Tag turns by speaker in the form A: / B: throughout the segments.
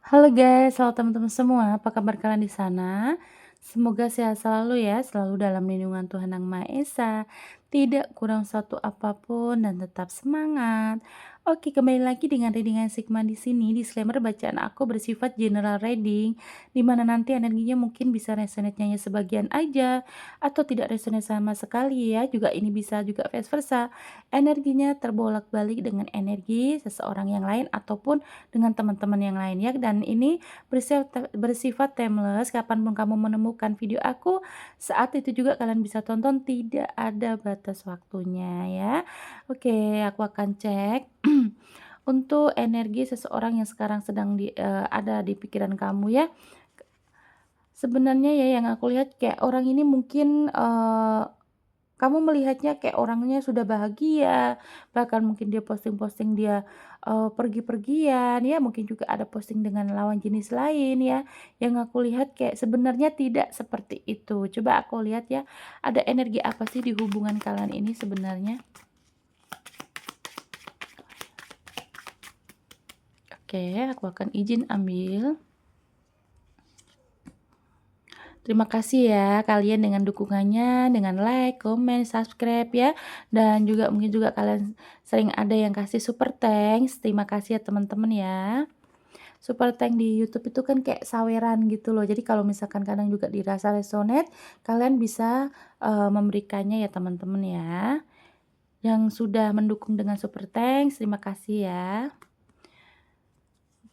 A: Halo guys, halo teman-teman semua, apa kabar kalian di sana? Semoga sehat selalu ya, selalu dalam lindungan Tuhan Yang Maha Esa, tidak kurang suatu apapun dan tetap semangat. Oke, kembali lagi dengan readingan Sigma di sini. Disclaimer bacaan aku bersifat general reading, di mana nanti energinya mungkin bisa resonate-nya sebagian aja atau tidak resonate sama sekali ya. Juga ini bisa juga vice versa. Energinya terbolak-balik dengan energi seseorang yang lain ataupun dengan teman-teman yang lain ya, dan ini bersifat timeless, kapanpun kamu menemukan video aku, saat itu juga kalian bisa tonton, tidak ada batas waktunya ya. Oke, aku akan cek untuk energi seseorang yang sekarang sedang ada di pikiran kamu ya. Sebenarnya ya yang aku lihat kayak orang ini mungkin, kamu melihatnya kayak orangnya sudah bahagia, bahkan mungkin dia posting-posting dia, pergi-pergian, ya mungkin juga ada posting dengan lawan jenis lain ya, yang aku lihat kayak sebenarnya tidak seperti itu. Coba aku lihat ya, ada energi apa sih di hubungan kalian ini sebenarnya? Oke, aku akan izin ambil. Terima kasih ya kalian dengan dukungannya, dengan like, komen, subscribe ya. Dan juga mungkin juga kalian sering ada yang kasih super thanks. Terima kasih ya teman-teman ya. Super thanks di YouTube itu kan kayak saweran gitu loh. Jadi kalau misalkan kadang juga dirasa resonate, kalian bisa memberikannya ya teman-teman ya. Yang sudah mendukung dengan super thanks, terima kasih ya.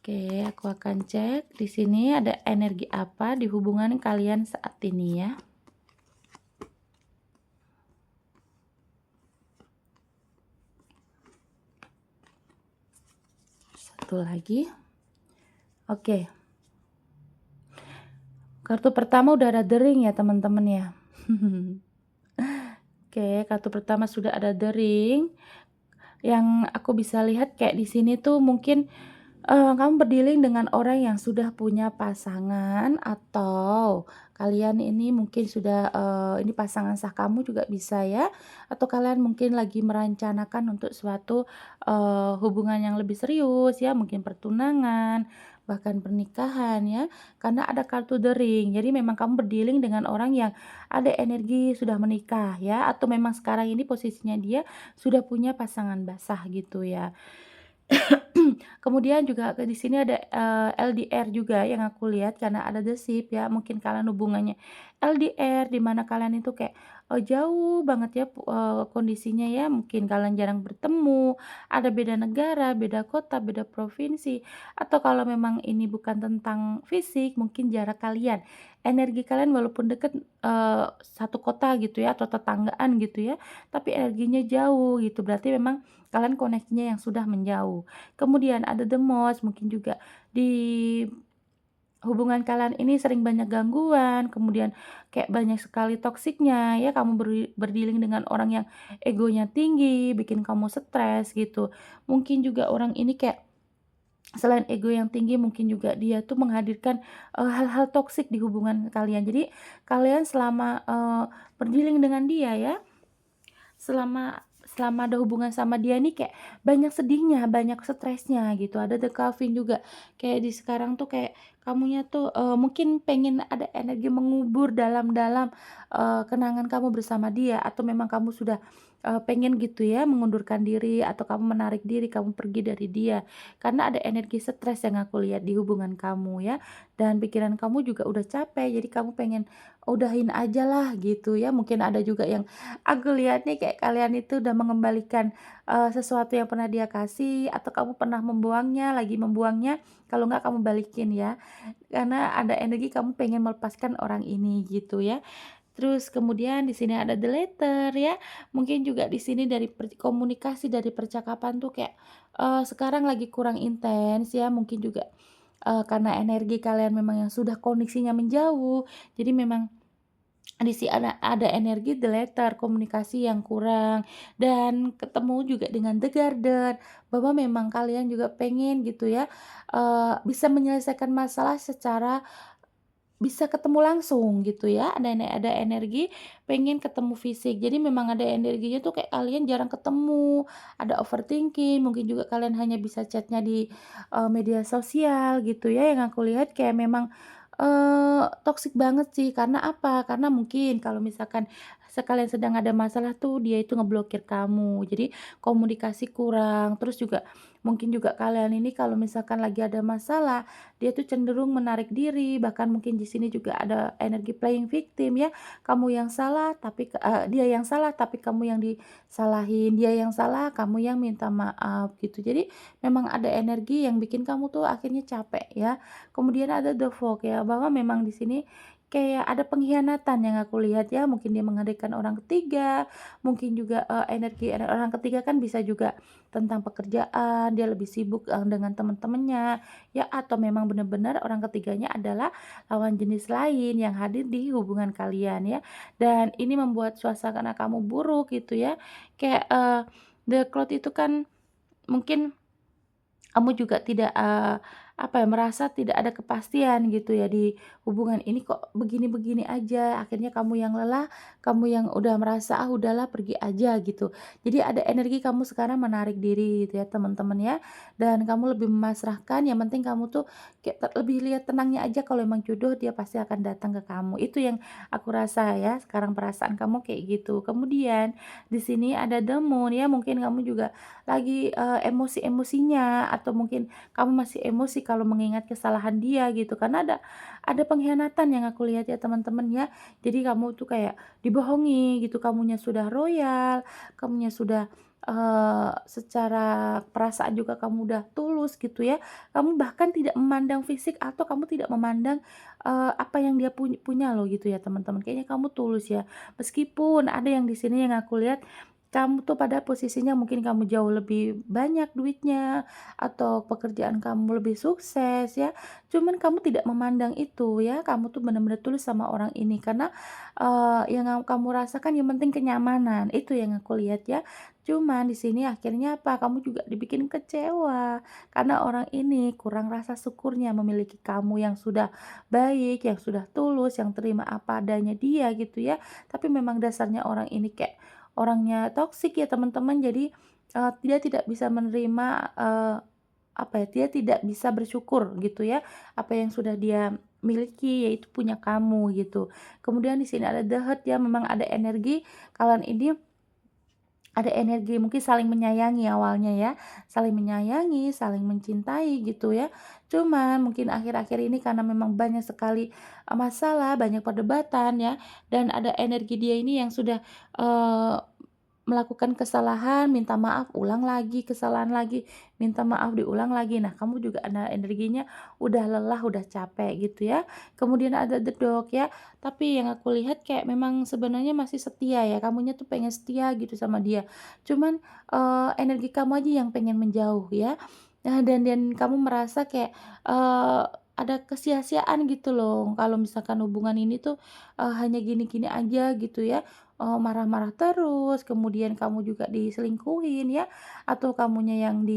A: Oke, aku akan cek di sini ada energi apa di hubungan kalian saat ini ya. Satu lagi. Oke. Kartu pertama udah ada The Ring ya teman-teman ya. Oke, kartu pertama sudah ada The Ring. Yang aku bisa lihat kayak di sini tuh mungkin kamu berdealing dengan orang yang sudah punya pasangan atau kalian ini mungkin sudah, ini pasangan sah kamu juga bisa ya, atau kalian mungkin lagi merencanakan untuk suatu, hubungan yang lebih serius ya, mungkin pertunangan, bahkan pernikahan ya, karena ada kartu The Ring. Jadi memang kamu berdealing dengan orang yang ada energi sudah menikah ya, atau memang sekarang ini posisinya dia sudah punya pasangan basah gitu ya. Kemudian juga di sini ada, LDR juga yang aku lihat karena ada The Ship ya, mungkin kalian hubungannya LDR di mana kalian itu kayak, jauh banget ya kondisinya ya, mungkin kalian jarang bertemu, ada beda negara, beda kota, beda provinsi, atau kalau memang ini bukan tentang fisik, mungkin jarak kalian, energi kalian walaupun deket, satu kota gitu ya atau tetanggaan gitu ya, tapi energinya jauh gitu, berarti memang kalian koneksinya yang sudah menjauh. Kemudian ada the most, mungkin juga di hubungan kalian ini sering banyak gangguan, kemudian kayak banyak sekali toksiknya ya, kamu berdealing dengan orang yang egonya tinggi, bikin kamu stres gitu. Mungkin juga orang ini kayak selain ego yang tinggi, mungkin juga dia tuh menghadirkan, hal-hal toksik di hubungan kalian. Jadi kalian selama, berdealing dengan dia ya, selama selama ada hubungan sama dia nih kayak banyak sedihnya, banyak stresnya gitu. Ada The Calvin juga, kayak di sekarang tuh kayak kamunya tuh, mungkin pengen ada energi mengubur dalam-dalam, kenangan kamu bersama dia atau memang kamu sudah, pengen gitu ya mengundurkan diri atau kamu menarik diri, kamu pergi dari dia. Karena ada energi stres yang aku lihat di hubungan kamu ya, dan pikiran kamu juga udah capek, jadi kamu pengen udahin aja lah gitu ya. Mungkin ada juga yang aku lihat nih kayak kalian itu udah mengembalikan, sesuatu yang pernah dia kasih atau kamu pernah membuangnya, lagi membuangnya, kalau enggak kamu balikin ya. Karena ada energi kamu pengen melepaskan orang ini gitu ya. Terus kemudian di sini ada the letter ya, mungkin juga di sini dari komunikasi, dari percakapan tuh kayak, sekarang lagi kurang intens ya, mungkin juga, karena energi kalian memang yang sudah koneksinya menjauh, jadi memang ada energi the letter, komunikasi yang kurang, dan ketemu juga dengan the garden, bahwa memang kalian juga pengen gitu ya, bisa menyelesaikan masalah secara bisa ketemu langsung gitu ya, ada energi pengen ketemu fisik. Jadi memang ada energinya tuh kayak kalian jarang ketemu, ada overthinking, mungkin juga kalian hanya bisa chatnya di, media sosial gitu ya, yang aku lihat kayak memang, toksik banget sih. Karena apa? Karena mungkin kalau misalkan sekalian sedang ada masalah tuh dia itu ngeblokir kamu, jadi komunikasi kurang, terus juga mungkin juga kalian ini kalau misalkan lagi ada masalah dia tuh cenderung menarik diri, bahkan mungkin di sini juga ada energi playing victim ya. Kamu yang salah tapi dia yang salah tapi kamu yang disalahin, dia yang salah kamu yang minta maaf gitu. Jadi memang ada energi yang bikin kamu tuh akhirnya capek ya. Kemudian ada the fog ya, bahwa memang di sini kayak ada pengkhianatan yang aku lihat ya, mungkin dia menghadirkan orang ketiga, mungkin juga, energi orang ketiga kan bisa juga tentang pekerjaan, dia lebih sibuk, dengan teman-temannya, ya atau memang benar-benar orang ketiganya adalah lawan jenis lain yang hadir di hubungan kalian ya. Dan ini membuat suasana kamu buruk gitu ya. Kayak, The Cloud itu kan mungkin kamu juga tidak, apa ya, merasa tidak ada kepastian gitu ya di hubungan ini kok begini-begini aja, akhirnya kamu yang lelah, kamu yang udah merasa, "Ah, udahlah pergi aja," gitu. Jadi ada energi kamu sekarang menarik diri gitu ya teman-teman ya, dan kamu lebih memasrahkan, yang penting kamu tuh kayak lebih lihat tenangnya aja kalau emang jodoh dia pasti akan datang ke kamu. Itu yang aku rasa ya, sekarang perasaan kamu kayak gitu. Kemudian di sini ada The Moon ya, mungkin kamu juga lagi, emosi-emosinya atau mungkin kamu masih emosi kalau mengingat kesalahan dia gitu karena ada pengkhianatan yang aku lihat ya teman-teman ya. Jadi kamu tuh kayak dibohongi gitu, kamunya sudah royal, kamunya sudah, secara perasaan juga kamu udah tulus gitu ya. Kamu bahkan tidak memandang fisik atau kamu tidak memandang, apa yang dia punya loh gitu ya teman-teman. Kayaknya kamu tulus ya. Meskipun ada yang di sini yang aku lihat kamu tuh pada posisinya mungkin kamu jauh lebih banyak duitnya, atau pekerjaan kamu lebih sukses ya, cuman kamu tidak memandang itu ya, kamu tuh benar-benar tulus sama orang ini karena, yang kamu rasakan yang penting kenyamanan, itu yang aku lihat ya. Cuman di sini akhirnya apa, kamu juga dibikin kecewa, karena orang ini kurang rasa syukurnya memiliki kamu yang sudah baik, yang sudah tulus, yang terima apa adanya dia gitu ya. Tapi memang dasarnya orang ini kayak orangnya toksik ya teman-teman, jadi, dia tidak bisa menerima, apa ya, dia tidak bisa bersyukur gitu ya, apa yang sudah dia miliki, yaitu punya kamu gitu. Kemudian di sini ada The Hurt ya, memang ada energi kalian ini ada energi mungkin saling menyayangi awalnya ya, saling menyayangi, saling mencintai gitu ya. Cuman mungkin akhir-akhir ini karena memang banyak sekali, masalah, banyak perdebatan ya, dan ada energi dia ini yang sudah, eee melakukan kesalahan, minta maaf, ulang lagi, kesalahan lagi, minta maaf, diulang lagi. Nah, kamu juga ada energinya udah lelah, udah capek gitu ya. Kemudian ada The Dog ya, tapi yang aku lihat kayak memang sebenarnya masih setia ya, kamunya tuh pengen setia gitu sama dia. Cuman, energi kamu aja yang pengen menjauh ya. Nah, dan kamu merasa kayak, eee, ada kesia-siaan gitu loh kalau misalkan hubungan ini tuh, hanya gini-gini aja gitu ya. Marah-marah terus, kemudian kamu juga diselingkuhin ya, atau kamunya yang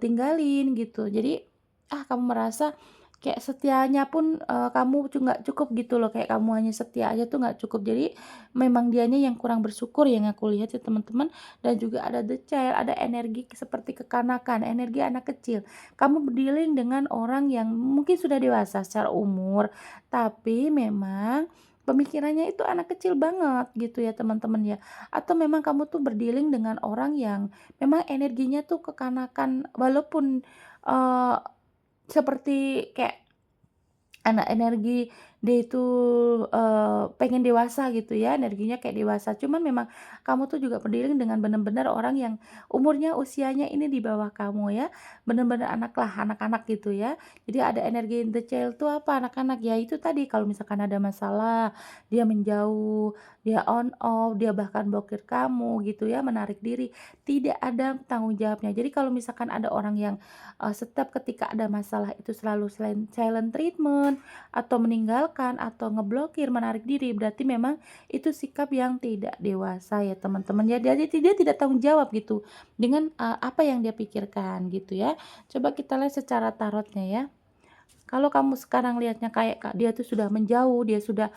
A: tinggalin gitu. Jadi, kamu merasa kayak setianya pun, kamu nggak cukup gitu loh, kayak kamu hanya setia aja tuh nggak cukup. Jadi, memang dianya yang kurang bersyukur yang aku lihat ya teman-teman, dan juga ada the child, ada energi seperti kekanakan, energi anak kecil. Kamu berdealing dengan orang yang mungkin sudah dewasa secara umur, tapi memang pemikirannya itu anak kecil banget gitu ya teman-teman ya. Atau memang kamu tuh berdealing dengan orang yang memang energinya tuh kekanakan walaupun, eee, seperti kayak anak energi dia itu, pengen dewasa gitu ya, energinya kayak dewasa. Cuman memang kamu tuh juga berdiri dengan benar-benar orang yang umurnya, usianya ini di bawah kamu ya, benar-benar anak lah, anak-anak gitu ya. Jadi ada energi the child tuh apa, anak-anak, ya itu tadi kalau misalkan ada masalah, dia menjauh, dia on off, dia bahkan blokir kamu gitu ya, menarik diri, tidak ada tanggung jawabnya. Jadi kalau misalkan ada orang yang, setiap ketika ada masalah itu selalu silent treatment, atau meninggalkan, atau ngeblokir, menarik diri, berarti memang itu sikap yang tidak dewasa ya teman-teman ya. Jadi dia tidak tanggung jawab gitu dengan, apa yang dia pikirkan gitu ya. Coba kita lihat secara tarotnya ya. Kalau kamu sekarang lihatnya kayak dia tuh sudah menjauh, dia sudah,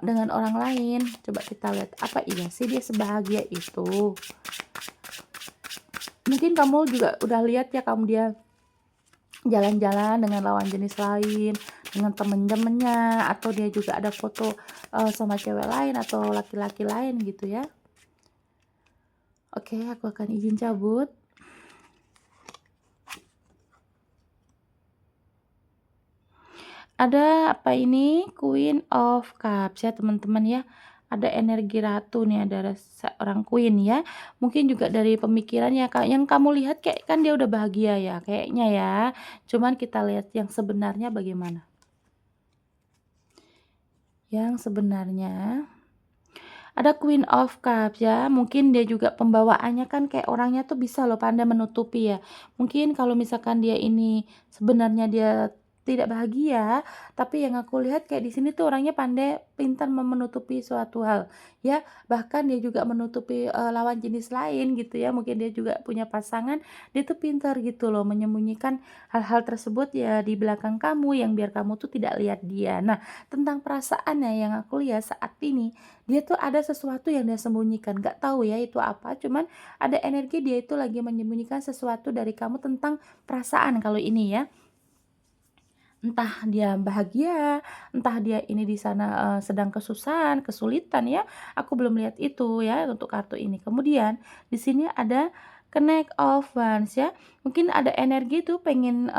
A: dengan orang lain, coba kita lihat, apa iya sih dia sebahagia itu? Mungkin kamu juga udah lihat ya, dia jalan-jalan dengan lawan jenis lain, dengan temen-temennya, atau dia juga ada foto, sama cewek lain atau laki-laki lain gitu ya. Oke, aku akan izin cabut. Ada apa ini, Queen of Cups ya teman-teman ya. Ada energi ratu nih, ada seorang queen ya. Mungkin juga dari pemikirannya Kak, yang kamu lihat kayak kan dia udah bahagia ya kayaknya ya. Cuman kita lihat yang sebenarnya bagaimana. Yang sebenarnya ada Queen of Cups ya, mungkin dia juga pembawaannya kan kayak orangnya tuh bisa loh pandai menutupi ya. Mungkin kalau misalkan dia ini sebenarnya dia tidak bahagia, tapi yang aku lihat kayak di sini tuh orangnya pandai pintar menutupi suatu hal, ya. Bahkan dia juga menutupi, lawan jenis lain gitu ya, mungkin dia juga punya pasangan, dia tuh pintar gitu loh menyembunyikan hal-hal tersebut ya di belakang kamu yang biar kamu tuh tidak lihat dia. Nah, tentang perasaannya yang aku lihat saat ini, dia tuh ada sesuatu yang dia sembunyikan, nggak tahu ya itu apa, cuman ada energi dia itu lagi menyembunyikan sesuatu dari kamu tentang perasaan kalau ini ya. Entah dia bahagia, entah dia ini di sana, sedang kesusahan, kesulitan ya, aku belum lihat itu ya untuk kartu ini. Kemudian di sini ada Connect of Wands ya, mungkin ada energi tuh pengen,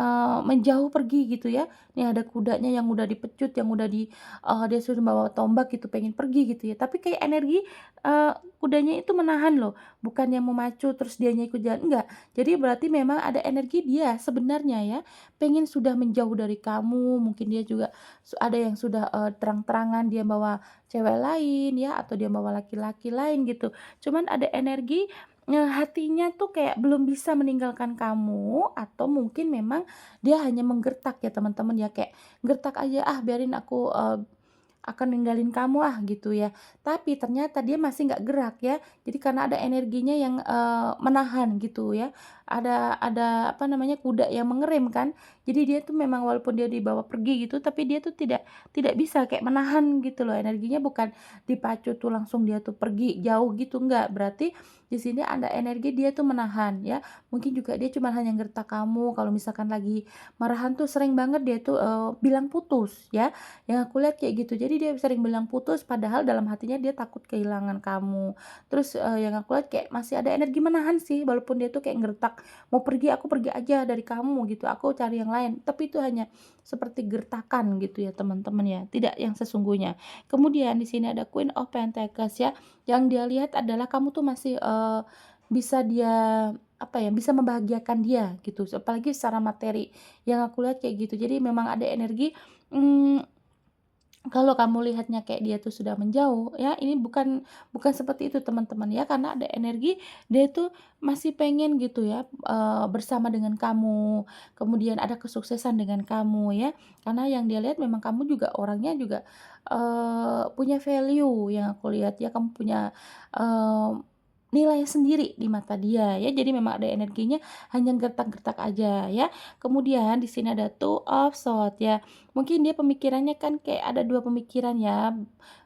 A: menjauh pergi gitu ya. Nih ada kudanya yang udah dipecut, yang udah dia sudah bawa tombak gitu, pengen pergi gitu ya. Tapi kayak energi, kudanya itu menahan loh, bukan yang memacu terus dianya ikut jalan, enggak. Jadi berarti memang ada energi dia sebenarnya ya, pengen sudah menjauh dari kamu, mungkin dia juga ada yang sudah, terang-terangan dia bawa cewek lain ya, atau dia bawa laki-laki lain gitu. Cuman ada energi, hatinya tuh kayak belum bisa meninggalkan kamu, atau mungkin memang dia hanya menggertak ya teman-teman ya, kayak gertak aja, "Ah biarin aku, akan ninggalin kamu ah," gitu ya. Tapi ternyata dia masih nggak gerak ya. Jadi karena ada energinya yang, menahan gitu ya. Ada apa namanya, kuda yang mengerem kan. Jadi dia tuh memang walaupun dia dibawa pergi gitu, tapi dia tuh tidak tidak bisa kayak menahan gitu loh. Energinya bukan dipacu tuh langsung dia tuh pergi jauh gitu, enggak. Berarti di sini ada energi dia tuh menahan ya. Mungkin juga dia cuma hanya gertak kamu kalau misalkan lagi marahan tuh sering banget dia tuh, bilang putus ya. Yang aku lihat kayak gitu. Jadi dia sering bilang putus padahal dalam hatinya dia takut kehilangan kamu. Terus, yang aku lihat kayak masih ada energi menahan sih walaupun dia tuh kayak gertak, "Mau pergi, aku pergi aja dari kamu," gitu, "aku cari yang lain." Tapi itu hanya seperti gertakan gitu ya teman-teman ya, tidak yang sesungguhnya. Kemudian di sini ada Queen of Pentacles ya, yang dia lihat adalah kamu tuh masih, bisa dia, apa ya, bisa membahagiakan dia gitu, apalagi secara materi. Yang aku lihat kayak gitu. Jadi memang ada energi, mmm kalau kamu lihatnya kayak dia tuh sudah menjauh, ya ini bukan bukan seperti itu teman-teman ya, karena ada energi dia tuh masih pengen gitu ya, bersama dengan kamu, kemudian ada kesuksesan dengan kamu ya. Karena yang dia lihat memang kamu juga orangnya juga, punya value yang aku lihat ya, kamu punya, eee, nilai sendiri di mata dia ya, jadi memang ada energinya hanya gertak-gertak aja ya. Kemudian di sini ada Two of Swords ya. Mungkin dia pemikirannya kan kayak ada 2 pemikiran ya,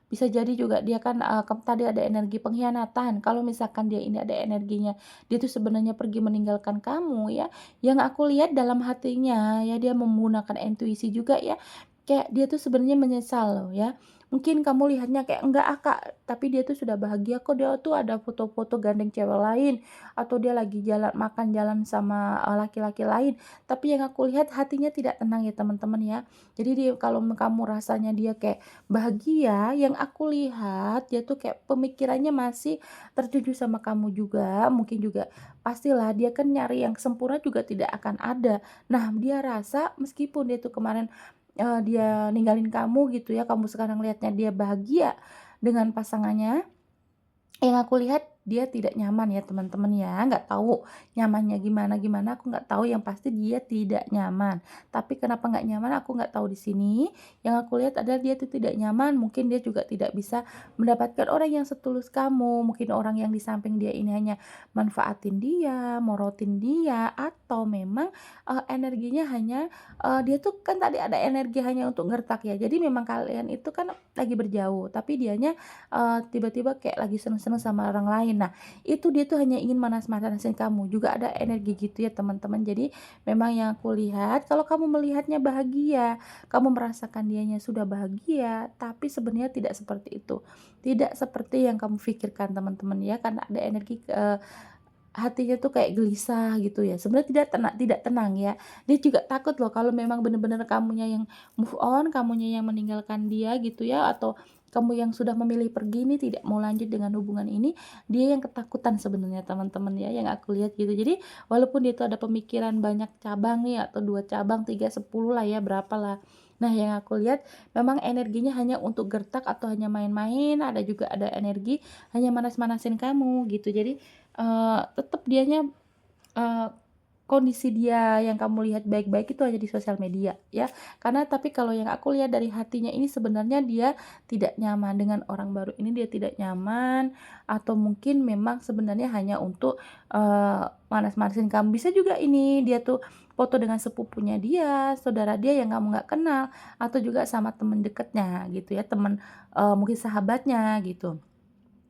A: bisa jadi juga dia kan, tadi ada energi pengkhianatan, kalau misalkan dia ini ada energinya, dia tuh sebenarnya pergi meninggalkan kamu ya, yang aku lihat dalam hatinya ya dia menggunakan intuisi juga ya, kayak dia tuh sebenarnya menyesal loh ya. Mungkin kamu lihatnya kayak, "Enggak ah Kak," tapi dia tuh sudah bahagia kok, dia tuh ada foto-foto gandeng cewek lain, atau dia lagi makan jalan sama, laki-laki lain. Tapi yang aku lihat hatinya tidak tenang ya teman-teman ya. Jadi dia kalau kamu rasanya dia kayak bahagia, yang aku lihat dia tuh kayak pemikirannya masih tertuju sama kamu juga, mungkin juga pastilah dia kan nyari yang sempurna juga tidak akan ada. Nah, dia rasa meskipun dia tuh kemarin, dia ninggalin kamu gitu ya, kamu sekarang lihatnya dia bahagia dengan pasangannya, yang aku lihat dia tidak nyaman ya teman-teman ya, nggak tahu nyamannya gimana-gimana, aku nggak tahu, yang pasti dia tidak nyaman. Tapi kenapa nggak nyaman aku nggak tahu di sini, yang aku lihat adalah dia tuh tidak nyaman, mungkin dia juga tidak bisa mendapatkan orang yang setulus kamu, mungkin orang yang di samping dia ini hanya manfaatin dia, morotin dia, atau memang, energinya hanya, dia tuh kan tadi ada energi hanya untuk ngertak ya, jadi memang kalian itu kan lagi berjauh, tapi dianya, tiba-tiba kayak lagi seneng-seneng sama orang lain. Nah, itu dia tuh hanya ingin manas-manasin kamu, juga ada energi gitu ya teman-teman. Jadi memang yang aku lihat kalau kamu melihatnya bahagia, kamu merasakan dianya sudah bahagia, tapi sebenarnya tidak seperti itu. Tidak seperti yang kamu pikirkan teman-teman ya, karena ada energi, hatinya tuh kayak gelisah gitu ya, sebenarnya tidak tenang ya. Dia juga takut loh kalau memang bener-bener kamunya yang move on, kamunya yang meninggalkan dia gitu ya, atau kamu yang sudah memilih pergi nih, tidak mau lanjut dengan hubungan ini, dia yang ketakutan sebenarnya teman-teman ya, yang aku lihat gitu. Jadi walaupun dia itu ada pemikiran banyak cabang nih, atau 2 cabang, 3 10 lah ya, berapalah. Nah, yang aku lihat memang energinya hanya untuk gertak atau hanya main-main, ada energi hanya manas-manasin kamu gitu. Jadi tetep dianya, eee, kondisi dia yang kamu lihat baik-baik itu hanya di sosial media ya. Karena tapi kalau yang aku lihat dari hatinya ini sebenarnya dia tidak nyaman dengan orang baru ini, dia tidak nyaman, atau mungkin memang sebenarnya hanya untuk, manas-manasin kamu. Bisa juga ini dia tuh foto dengan sepupunya dia, saudara dia yang kamu nggak kenal, atau juga sama temen deketnya gitu ya, temen, mungkin sahabatnya gitu.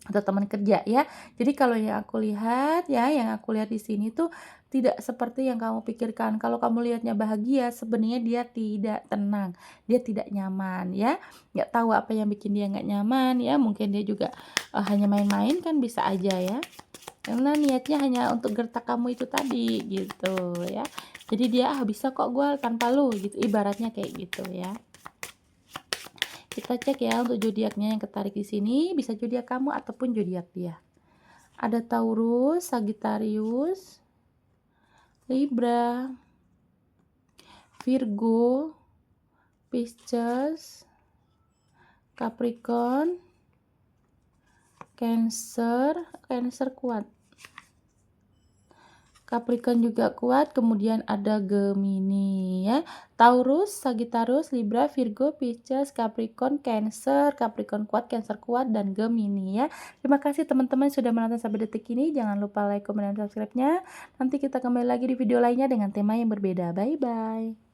A: Atau teman kerja ya. Jadi kalau yang aku lihat ya, yang aku lihat di sini tuh tidak seperti yang kamu pikirkan. Kalau kamu lihatnya bahagia, sebenarnya dia tidak tenang, dia tidak nyaman ya. Nggak tahu apa yang bikin dia nggak nyaman ya, mungkin dia juga, hanya main-main kan bisa aja ya. Karena niatnya hanya untuk gertak kamu itu tadi gitu ya. Jadi dia, "Ah bisa kok gue tanpa lu," gitu, ibaratnya kayak gitu ya. Kita cek ya untuk zodiaknya yang ketarik di sini, bisa zodiak kamu ataupun zodiak dia. Ada Taurus, Sagittarius, Libra, Virgo, Pisces, Capricorn, Cancer, Cancer kuat. Capricorn juga kuat, kemudian ada Gemini ya. Taurus, Sagittarius, Libra, Virgo, Pisces, Capricorn, Cancer, Capricorn kuat, Cancer kuat, dan Gemini ya. Terima kasih teman-teman sudah menonton sampai detik ini. Jangan lupa like, comment, dan subscribe-nya. Nanti kita kembali lagi di video lainnya dengan tema yang berbeda. Bye-bye.